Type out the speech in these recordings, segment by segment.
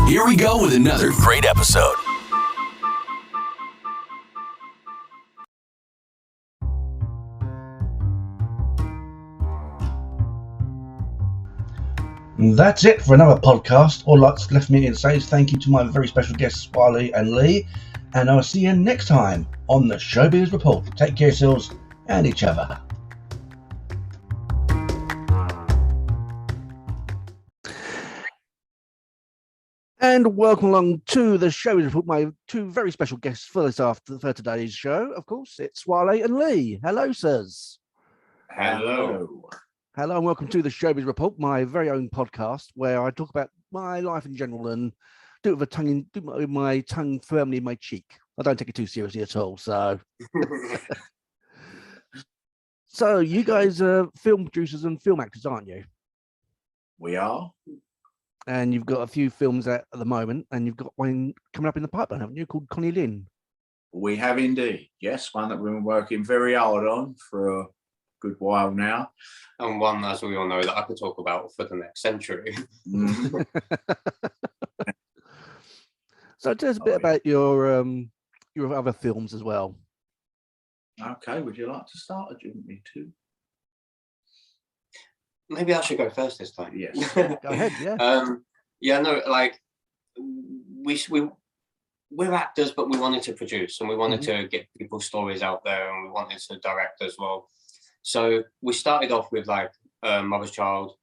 Here we go with another great episode. That's it for another podcast. All that's left me to say is thank you to my very special guests, Swaylee and Lee, and I'll see you next time on the Showbiz Report. Take care of yourselves and each other. And welcome along to the Showbiz Report. My two very special guests for today's show. Of course, it's Swaylee and Lee. Hello, sirs. Hello. Hello and welcome to the Showbiz Report, my very own podcast where I talk about my life in general and do it with my tongue firmly in my cheek. I don't take it too seriously at all. So, so you guys are film producers and film actors, aren't you? We are. And you've got a few films out at the moment, and you've got one coming up in the pipeline, haven't you? Called Connie Lynn. We have indeed. Yes, one that we've been working very hard on for a good while now. And one, as we all know, that I could talk about for the next century. So tell us a bit about your other films as well. Okay, would you like to start or do you want me to? Maybe I should go first this time. Yes. Go ahead, yeah. We're actors, but we wanted to produce and we wanted to get people's stories out there and we wanted to direct as well. So we started off with Mother's Child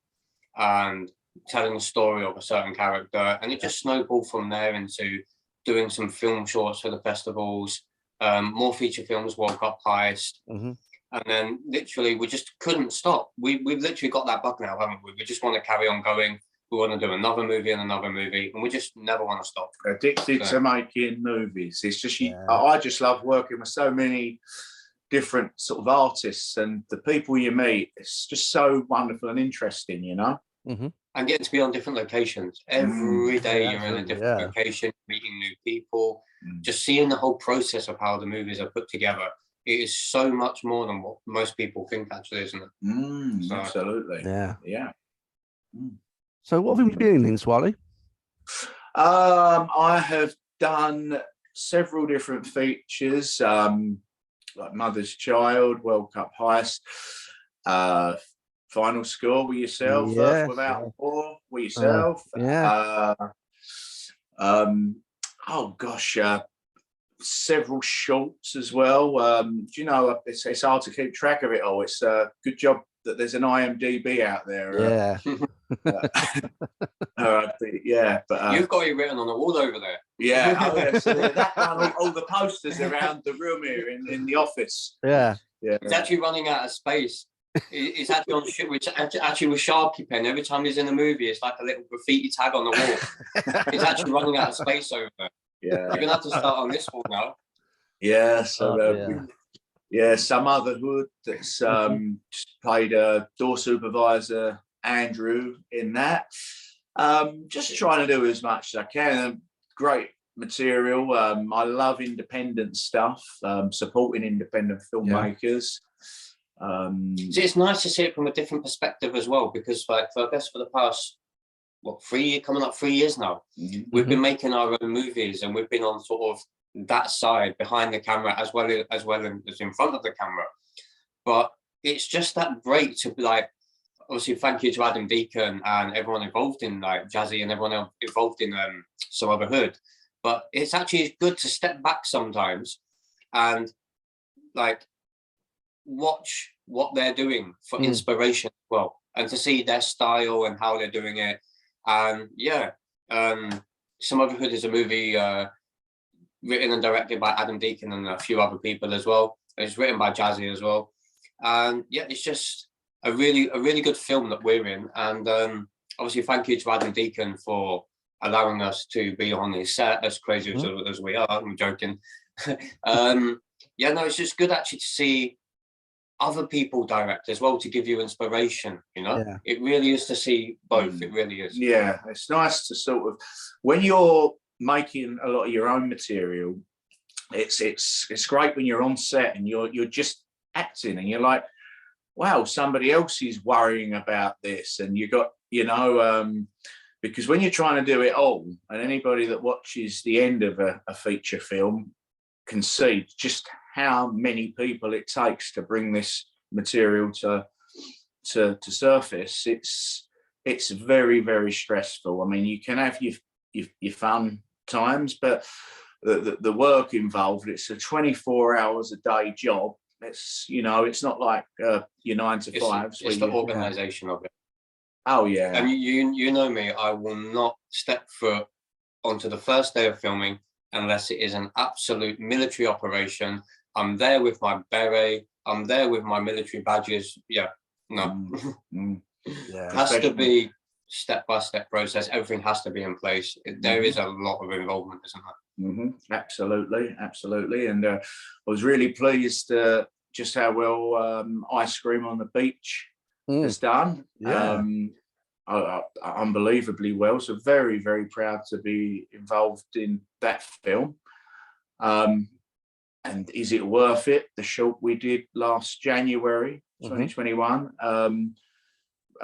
and telling the story of a certain character, and it just snowballed from there into doing some film shorts for the festivals, more feature films, World Cup Heist, and then literally we just couldn't stop. We've literally got that bug now, haven't we? We just want to carry on going. We want to do another movie and another movie, and we just never want to stop. Addicted to making movies. It's just I just love working with so many different sort of artists, and the people you meet, it's just so wonderful and interesting, you know. And getting to be on different locations every day. You're in a different location, meeting new people, just seeing the whole process of how the movies are put together. It is so much more than what most people think, actually, isn't it? So, absolutely. Yeah. So what have you been in, Swaylee? I have done several different features, like Mother's Child, World Cup Heist, Final Score with yourself, Earth Without War with yourself. Several shorts as well. You know, it's hard to keep track of it all. It's a good job that there's an IMDb out there. But you've got it written on the wall over there. So that one, all the posters around the room here in the office. It's actually running out of space. It's actually on which actually with Sharpie pen. Every time he's in a movie, it's like a little graffiti tag on the wall. It's actually running out of space over there. You're gonna have to start on this wall now. Some Otherhood that's played a door supervisor, Andrew, in that. Just trying to do as much as I can. Great material. I love independent stuff, supporting independent filmmakers. It's nice to see it from a different perspective as well, because for the past 3 years now, we've been making our own movies, and we've been on sort of that side behind the camera as well as in front of the camera. But it's just that great to be obviously thank you to Adam Deacon and everyone involved in Jazzy and everyone else involved in Some Otherhood. But it's actually good to step back sometimes and watch what they're doing for inspiration as well, and to see their style and how they're doing it. And Some Otherhood is a movie written and directed by Adam Deacon and a few other people as well. It's written by Jazzy as well. And it's just a really good film that we're in. And obviously thank you to Adam Deacon for allowing us to be on his set, as crazy as we are. I'm joking. It's just good actually to see other people direct as well, to give you inspiration, you know. It really is to see both. It really is. It's nice to sort of, when you're making a lot of your own material, it's great when you're on set and you're just acting and you're like, wow, somebody else is worrying about this, and you got because when you're trying to do it all, and anybody that watches the end of a feature film can see just how many people it takes to bring this material to surface. It's very, very stressful. I mean, you can have your fun times, but the work involved, it's a 24 hours a day job. It's, you know, it's not like your 9 to 5s. It's the organisation of it. Oh yeah. And you know me, I will not step foot onto the first day of filming unless it is an absolute military operation. I'm there with my beret. I'm there with my military badges. Yeah, no. Yeah, it has to be step-by-step process. Everything has to be in place. There is a lot of involvement, isn't there? Absolutely, absolutely. And I was really pleased just how well Ice Cream on the Beach has done. Yeah. Unbelievably well. So very, very proud to be involved in that film. And is it worth it? The short we did last January 2021.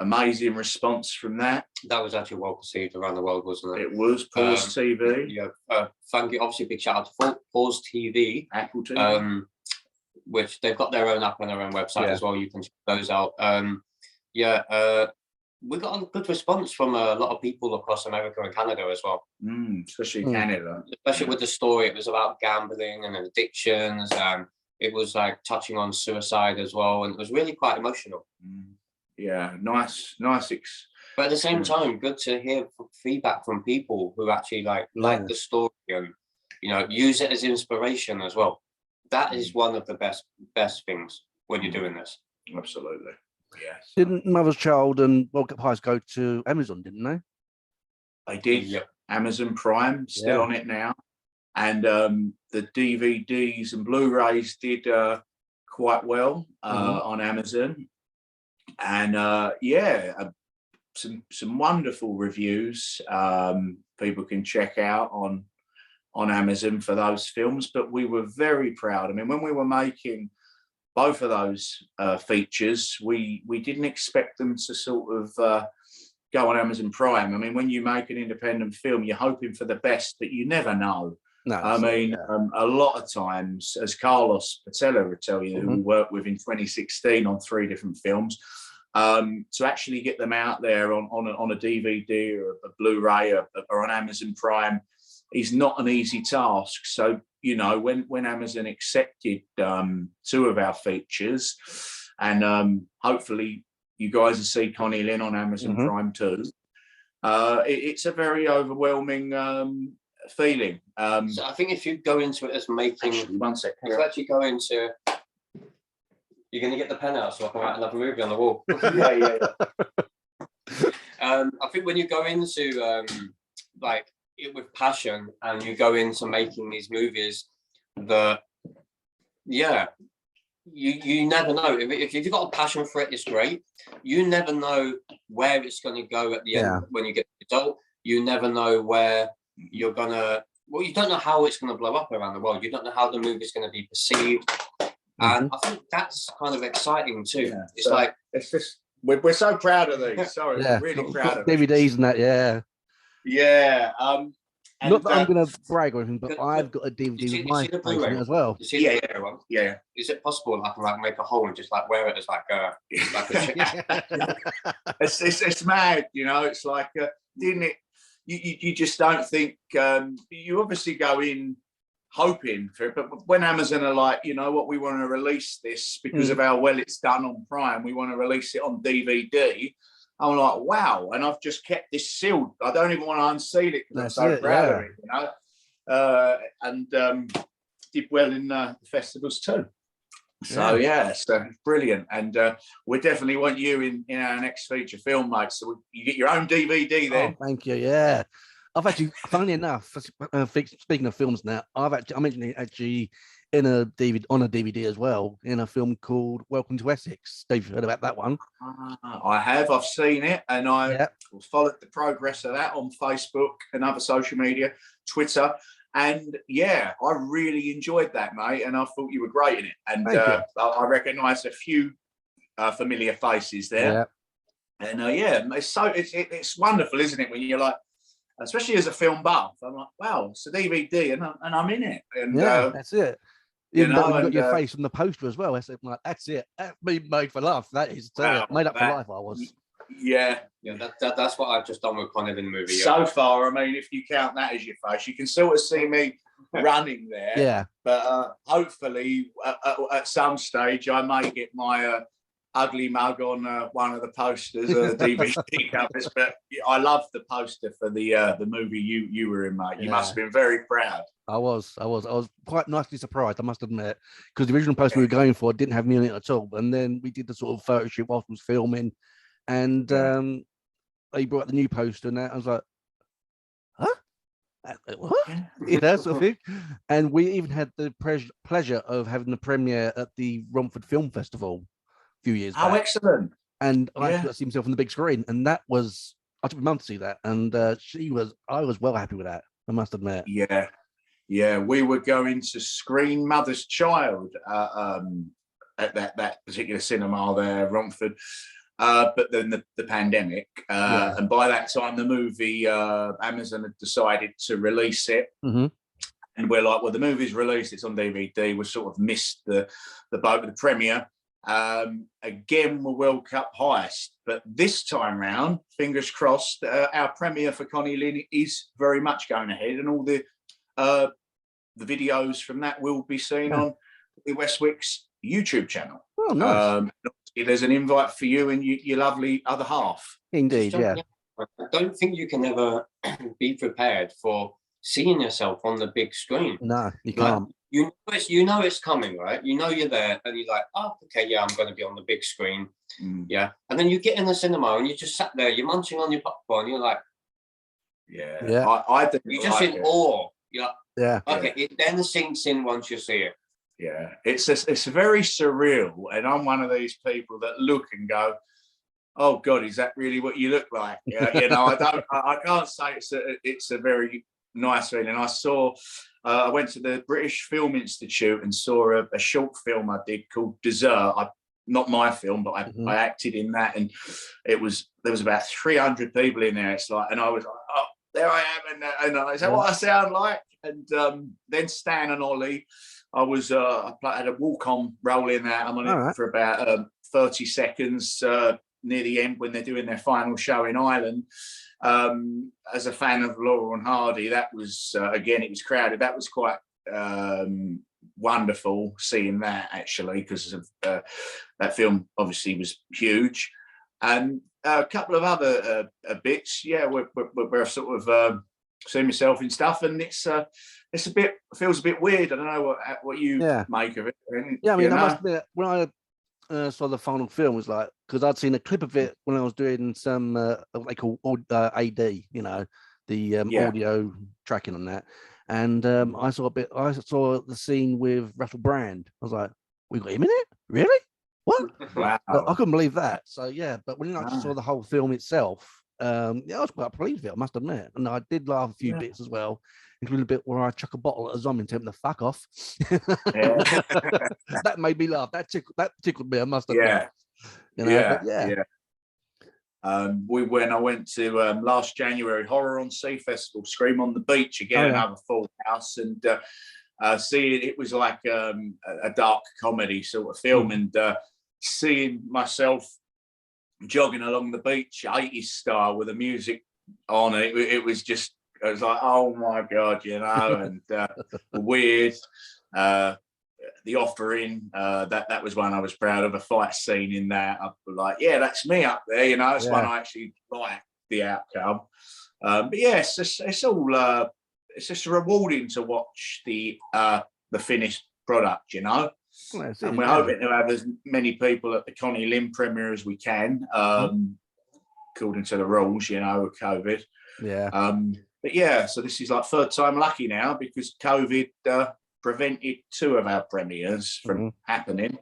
Amazing response from that. That was actually well perceived around the world, wasn't it? It was. Pause TV. Yeah. Thank you. Obviously, big shout out to Pause TV. Apple TV. Which they've got their own app and their own website as well. You can check those out. We got a good response from a lot of people across America and Canada as well. Especially Canada. Especially with the story. It was about gambling and addictions. It was like touching on suicide as well. And it was really quite emotional. Yeah, nice. But at the same time, good to hear feedback from people who actually like the story and, you know, use it as inspiration as well. That is one of the best things when you're doing this. Absolutely. Yes. Didn't Mother's Child and World Cup Highs go to Amazon, didn't they? They did. Yep. Amazon Prime, still on it now. And the DVDs and Blu-rays did quite well on Amazon. And some wonderful reviews people can check out on Amazon for those films. But we were very proud. I mean, when we were making both of those features, we didn't expect them to sort of go on Amazon Prime. I mean, when you make an independent film, you're hoping for the best, but you never know. No, a lot of times, as Carlos Patella would tell you, who we worked with in 2016 on 3 different films, to actually get them out there on a DVD or a Blu-ray or on Amazon Prime is not an easy task. So, you know, when Amazon accepted 2 of our features, and hopefully you guys will see Connie Lynn on Amazon Prime too, it's a very overwhelming feeling. So I think if you go into it as making... Actually, 1 second. If you actually go into... You're going to get the pen out so I can write another movie on the wall. I think when you go into like it with passion and you go into making these movies, you never know. If you've got a passion for it, it's great. You never know where it's going to go at the end when you get the result. You never know where you're going to... Well, you don't know how it's going to blow up around the world. You don't know how the movie's going to be perceived. And I think that's kind of exciting too. Yeah, it's like... It's just... We're so proud of these. Sorry, we're really proud of DVDs and that, Yeah. Not that I'm going to brag or anything, but I've got a DVD with my face in it as well. You see the one? Yeah. Is it possible I can like make a hole and just like wear it as like a it's mad, you know. It's like, didn't it? You just don't think. You obviously go in hoping for it, but when Amazon are like, you know what, we want to release this because of how well it's done on Prime. We want to release it on DVD. I'm like, wow, and I've just kept this sealed. I don't even want to unseal it because I'm so proud of it, you know. And did well in the festivals too. So so brilliant. And we definitely want you in our next feature film, mate. So you get your own DVD then. Oh, thank you. Yeah, I've actually, funnily enough, speaking of films now, I mentioned it actually in a DVD, on a DVD as well, in a film called Welcome to Essex. Dave, you've heard about that one? I have. I've seen it, and I followed the progress of that on Facebook and other social media, Twitter. And I really enjoyed that, mate. And I thought you were great in it. And I recognised a few familiar faces there. And yeah, it's wonderful, isn't it? When you're like, especially as a film buff, I'm like, wow, it's a DVD, and I'm in it. And yeah, that's it. you Even though know, you got and your face on the poster as well. Like, that's it. That's me made for life. That is wow, made up for life. I was. Yeah. That's what I've just done with Connie Lynn movie. So far, I mean, if you count that as your face, you can sort of see me running there. Yeah. But hopefully, at some stage, I may get my ugly mug on one of the posters or the DVD covers. But I love the poster for the movie you were in, mate. You must have been very proud. I was quite nicely surprised, I must admit, because the original poster we were going for didn't have me on it at all. And then we did the sort of photo shoot whilst we was filming, and they brought out the new poster, and that I was like, huh? What? You know, sort of thing. And we even had the pleasure of having the premiere at the Romford Film Festival a few years back. Oh, excellent. And I got to see myself on the big screen, and that was, I took my mum to see that, and I was well happy with that, I must admit. Yeah, we were going to screen Mother's Child at that particular cinema there, Romford. But then the pandemic, and by that time the movie, Amazon had decided to release it, and we're like, well, the movie's released, it's on DVD. We sort of missed the boat of the premiere. Again, we're World Cup heist, but this time round, fingers crossed, our premiere for Connie Lynn is very much going ahead, and all the videos from that will be seen on the F.O.C.U.S YouTube channel. Oh, nice. There's an invite for you and your lovely other half. Indeed, yeah. I don't think you can ever be prepared for seeing yourself on the big screen. No, you can't. You know it's coming, right? You know you're there, and you're like, oh, okay, yeah, I'm going to be on the big screen. Yeah. And then you get in the cinema and you just sat there, you're munching on your popcorn, you're like, yeah. You're just in awe. Yeah. Okay, it then sinks in once you see it. Yeah, it's very surreal, and I'm one of these people that look and go, "Oh God, is that really what you look like?" You know, I can't say it's a very nice feeling. I went to the British Film Institute and saw a short film I did called Dessert. Not my film, but I acted in that, and there was about 300 people in there. It's like, and I was like, "Oh, there I am," and is that what I sound like? And then Stan and Ollie. I had a walk-on role in that. I'm on it for about 30 seconds near the end when they're doing their final show in Ireland. As a fan of Laurel and Hardy, that was, again, it was crowded. That was quite wonderful seeing that, actually, because of that film obviously was huge. And a couple of other bits, where I've sort of seen myself in stuff, and feels a bit weird. I don't know what you make of it. Yeah, I mean, I must admit, when I saw the final film, was like, because I'd seen a clip of it when I was doing some what they call AD, you know, the audio tracking on that, and I saw the scene with Russell Brand. I was like, we got him in it, really? What? Wow. I couldn't believe that. So yeah, but when I saw the whole film itself, I was quite pleased with it, I must admit, and I did laugh a few bits as well, including a bit where I chuck a bottle at a zombie and tell him to fuck off. That made me laugh. That tickled me, I must admit. You know, when I went to last January Horror on Sea Festival, Scream on the Beach, again, another full house, and seeing it was like a dark comedy sort of film, and seeing myself jogging along the beach 80s style with the music on it was just, I was like, oh my God, you know, and weird. The Offering, that was one I was proud of, a fight scene in that. I was like, yeah, that's me up there, you know. It's one I actually liked the outcome. But yeah, it's just rewarding to watch the finished product, you know. Well, and we're hoping to have as many people at the Connie Lynn premiere as we can, according to the rules, you know, with COVID. Yeah. But yeah, so this is like third time lucky now, because COVID prevented 2 of our premieres from happening.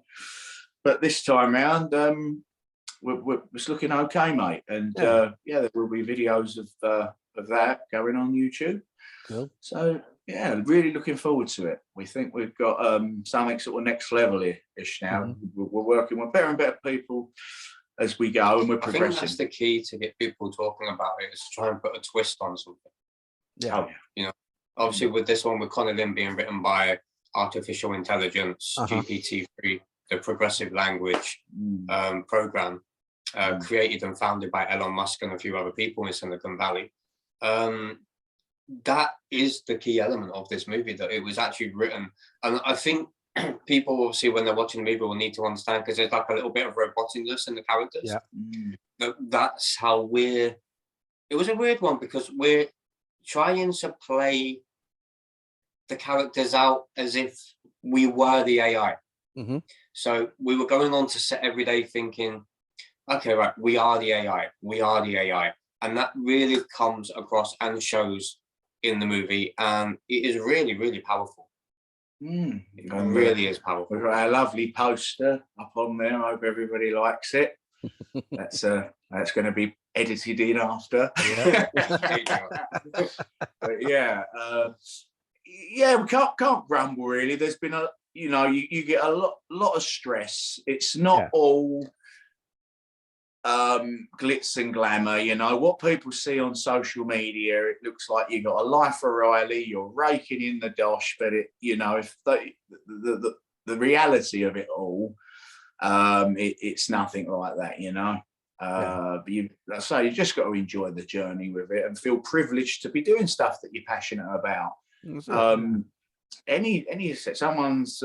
But this time round, it's looking okay, mate. And there will be videos of that going on YouTube. Cool. So yeah, really looking forward to it. We think we've got something sort of next level-ish now. We're working with better and better people as we go and we're I think progressing. that's the key to get people talking about it, is to try and put a twist on something. Yeah. Oh, You know, obviously with this one, with Connie Lynn being written by artificial intelligence, GPT-3, the progressive language program, created and founded by Elon Musk and a few other people in Silicon Valley. That is the key element of this movie, that it was actually written. And I think people, obviously, when they're watching the movie, will need to understand, because there's like a little bit of robotiness in the characters. Yeah. That's how it was a weird one, because we're trying to play the characters out as if we were the AI. So we were going on to set every day thinking, okay, right, we are the AI, we are the AI. And that really comes across and shows in the movie, and it is really, really powerful. It really is powerful. We've got our lovely poster up on there. I hope everybody likes it. That's going to be edited in after. But yeah, we can't grumble really. There's been you get a lot of stress. It's not all glitz and glamour. What people see on social media, it looks like you got a life O'Reilly, you're raking in the dosh, but if the reality of it all, it's nothing like that. But you just got to enjoy the journey with it and feel privileged to be doing stuff that you're passionate about. Someone's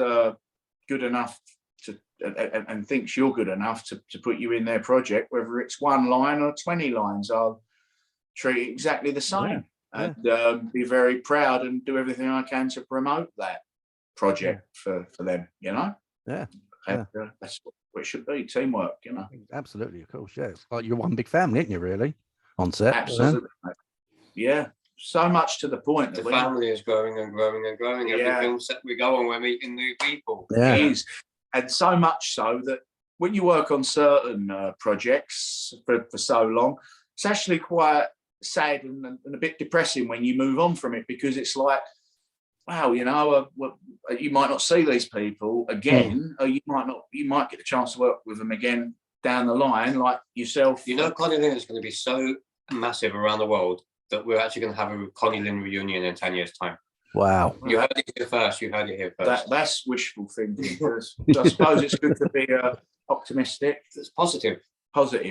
good enough to and thinks you're good enough to put you in their project, whether it's 1 line or 20 lines, I'll treat it exactly the same. And be very proud and do everything I can to promote that project for them. That's what it should be, teamwork. Absolutely, of course. Yeah, it's like you're one big family, aren't you? Really, on set. Absolutely. Yeah. So much to the point the family is growing and growing and growing. Every film set we go on, we're meeting new people. Yeah. It is. And so much so that when you work on certain projects for so long, it's actually quite sad and a bit depressing when you move on from it, because it's like, wow, you might not see these people again, or you might get the chance to work with them again down the line, like yourself. Connie Lynn is going to be so massive around the world that we're actually going to have a Connie Lynn reunion in 10 years' time. Wow. You heard it here first. That's wishful thinking. I suppose it's good to be optimistic. It's positive,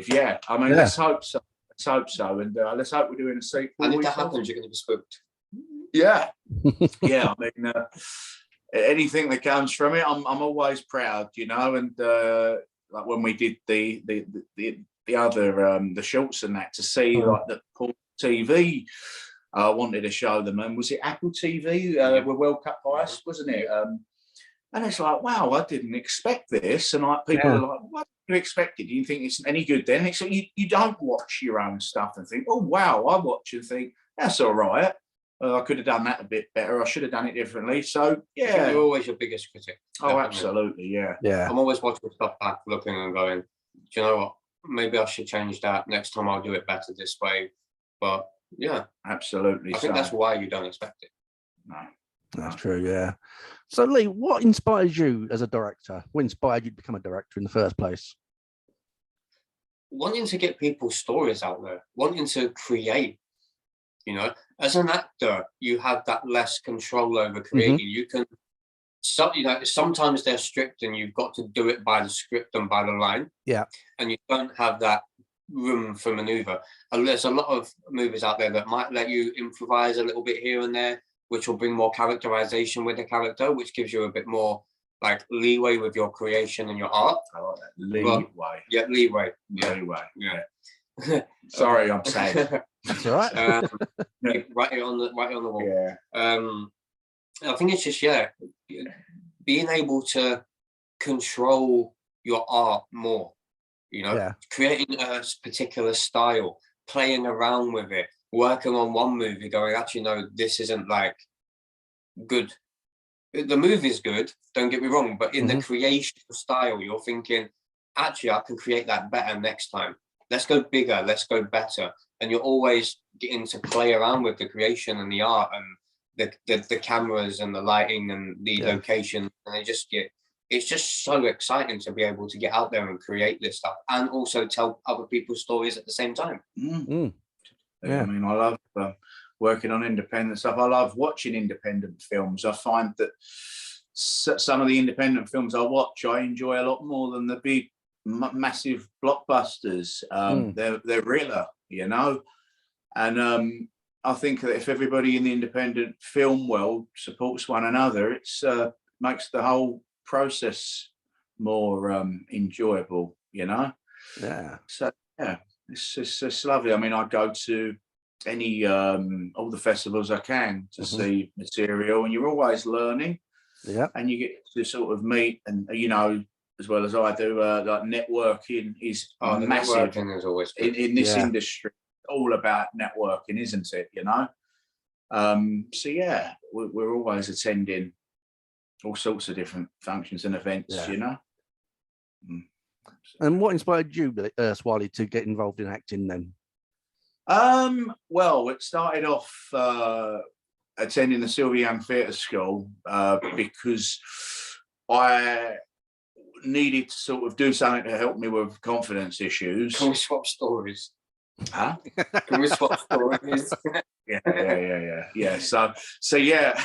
yeah. I mean, let's hope so. And let's hope we're doing a sequel. And if that happens, you're going to be spooked. Yeah. I mean, anything that comes from it, I'm always proud, and like when we did the other the shorts and that, to see like the Paul TV wanted to show them, and was it Apple TV with World Cup Ice, wasn't it? And it's like, wow, I didn't expect this, and like people are like, what do you expect it? Do you think it's any good then? It's like you don't watch your own stuff and think, oh wow, I watch and think that's all right. I could have done that a bit better. I should have done it differently. So yeah, you're always your biggest critic. Oh, absolutely, yeah. I'm always watching stuff back, looking and going, do you know what? Maybe I should change that. Next time I'll do it better this way. But yeah, absolutely. I think that's why you don't expect it. No, that's true. Yeah. So Lee, what inspires you as a director? What inspired you to become a director in the first place? Wanting to get people's stories out there, wanting to create. As an actor, you have that less control over creating. You can, sometimes they're strict and you've got to do it by the script and by the line. Yeah. And you don't have that room for maneuver. And there's a lot of movies out there that might let you improvise a little bit here and there, which will bring more characterization with the character, which gives you a bit more like leeway with your creation and your art. I like that. Leeway. Leeway. Yeah. Sorry, I'm sad. That's all right. Right on the wall. Yeah. I think it's just being able to control your art more. Creating a particular style, playing around with it, working on one movie, going, actually, no, this isn't like good. The movie's good, don't get me wrong, but in the creation style, you're thinking, actually, I can create that better next time. Let's go bigger, let's go better. And you're always getting to play around with the creation and the art and the cameras and the lighting and the location, and they just get it's just so exciting to be able to get out there and create this stuff and also tell other people's stories at the same time. Yeah, I mean, I love working on independent stuff. I love watching independent films. I find that some of the independent films I watch, I enjoy a lot more than the big, massive blockbusters. They're realer, you know. And I think that if everybody in the independent film world supports one another, it's makes the whole process more enjoyable, you know. Yeah. So yeah, it's lovely. I mean, I go to any all the festivals I can to see material, and you're always learning. Yeah. And you get to sort of meet, and you know, as well as I do, like networking is massive. Networking is always in this industry. All about networking, isn't it? You know. So yeah, we're always attending all sorts of different functions and events. You know. And what inspired you, Swaylee, to get involved in acting then? Well, it started off attending the Sylvia Young Theatre School because I needed to sort of do something to help me with confidence issues. Can we swap stories? Huh? Can we swap stories? Yeah. So yeah.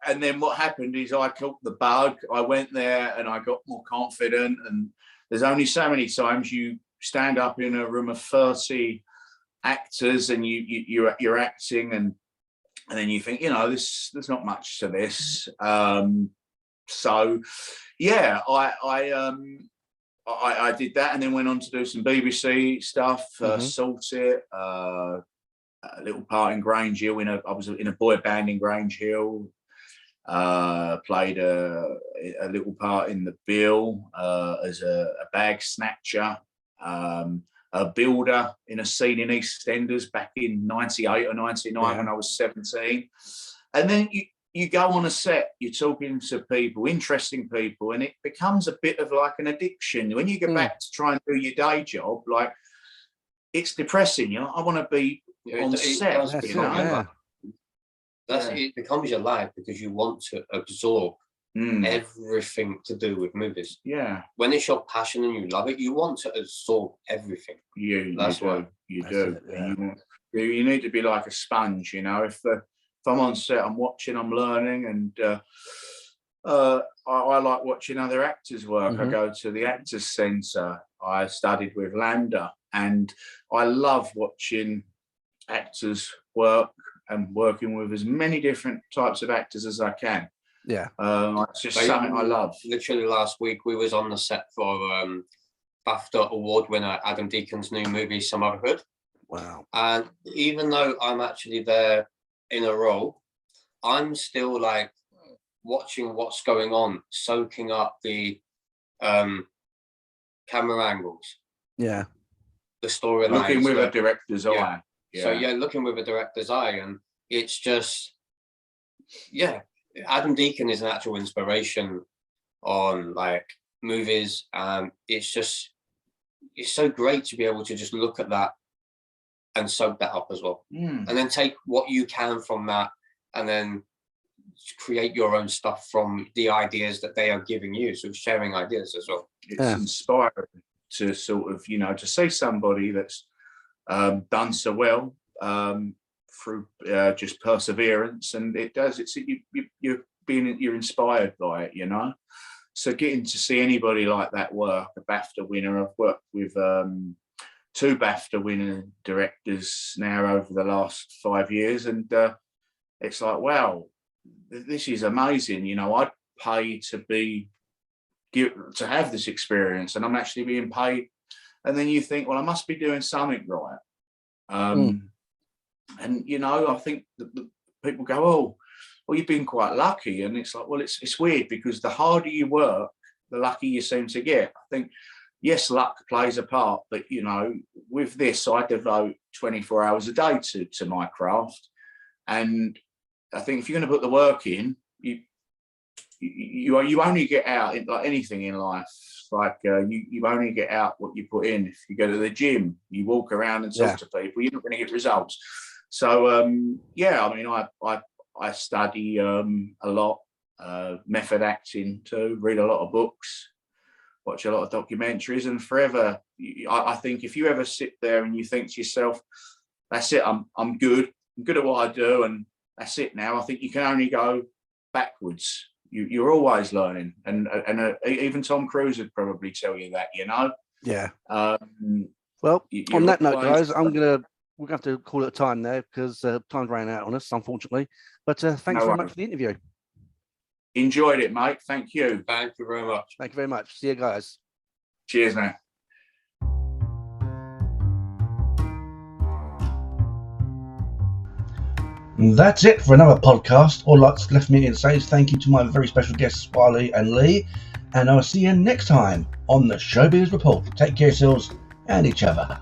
And then what happened is I caught the bug. I went there and I got more confident. And there's only so many times you stand up in a room of 30 actors and you're acting, and then you think, you know, there's not much to this. So yeah, I did that, and then went on to do some BBC stuff, Salt It, a little part in Grange Hill. I was in a boy band in Grange Hill. Played a little part in The Bill as a bag snatcher, a builder in a scene in EastEnders back in 98 or 99 when I was 17. And then you go on a set, you're talking to people, interesting people, and it becomes a bit of like an addiction. When you get back to try and do your day job, like, it's depressing. You know, I want to be on set. You know? It becomes your life because you want to absorb everything to do with movies. Yeah. When it's your passion and you love it, you want to absorb everything. That's why you do. You need to be like a sponge, you know. If I'm on set, I'm watching, I'm learning, and I like watching other actors work. I go to the Actors Centre. I studied with Lambda, and I love watching actors work and working with as many different types of actors as I can. Yeah. It's just something I love. Literally last week, we was on the set for BAFTA award winner Adam Deacon's new movie, Some Otherhood. Wow. And even though I'm actually there in a role, I'm still like watching what's going on, soaking up the camera angles. Yeah. The storyline. Looking with a director's eye. Yeah. So yeah, looking with a director's eye, and it's just, yeah, Adam Deacon is an actual inspiration on like movies. It's so great to be able to just look at that and soak that up as well, and then take what you can from that, and then create your own stuff from the ideas that they are giving you. So sharing ideas as well. It's inspiring to sort of, you know, to see somebody that's done so well through just perseverance, and it does. It's you're inspired by it, you know. So getting to see anybody like that work, a BAFTA winner. I've worked with 2 BAFTA winning directors now over the last 5 years, and it's like, wow, this is amazing. You know, I'd pay to have this experience, and I'm actually being paid. And then you think, well, I must be doing something right. And you know, I think the people go, oh, well, you've been quite lucky, and it's like, well, it's weird, because the harder you work, the luckier you seem to get. I think, yes, luck plays a part, but you know, with this, I devote 24 hours a day to my craft, and I think if you're going to put the work in, you only get out, like anything in life. Like you only get out what you put in. If you go to the gym, you walk around and talk to people, you're not going to get results. So yeah, I mean, I study a lot. method acting too. Read a lot of books, watch a lot of documentaries, and forever. I think if you ever sit there and you think to yourself, "That's it, I'm good. I'm good at what I do, and that's it now." I think you can only go backwards. You're always learning, and even Tom Cruise would probably tell you that. Yeah. Well, on that note, guys, we're gonna have to call it a time there because time's running out on us, unfortunately. But thanks very much for the interview. Enjoyed it, mate. Thank you. Thank you very much. Thank you very much. See you guys. Cheers, man. That's it for another podcast. All that's left me to say is thank you to my very special guests, Swaylee and Lee, and I'll see you next time on the Showbiz Report. Take care of yourselves and each other.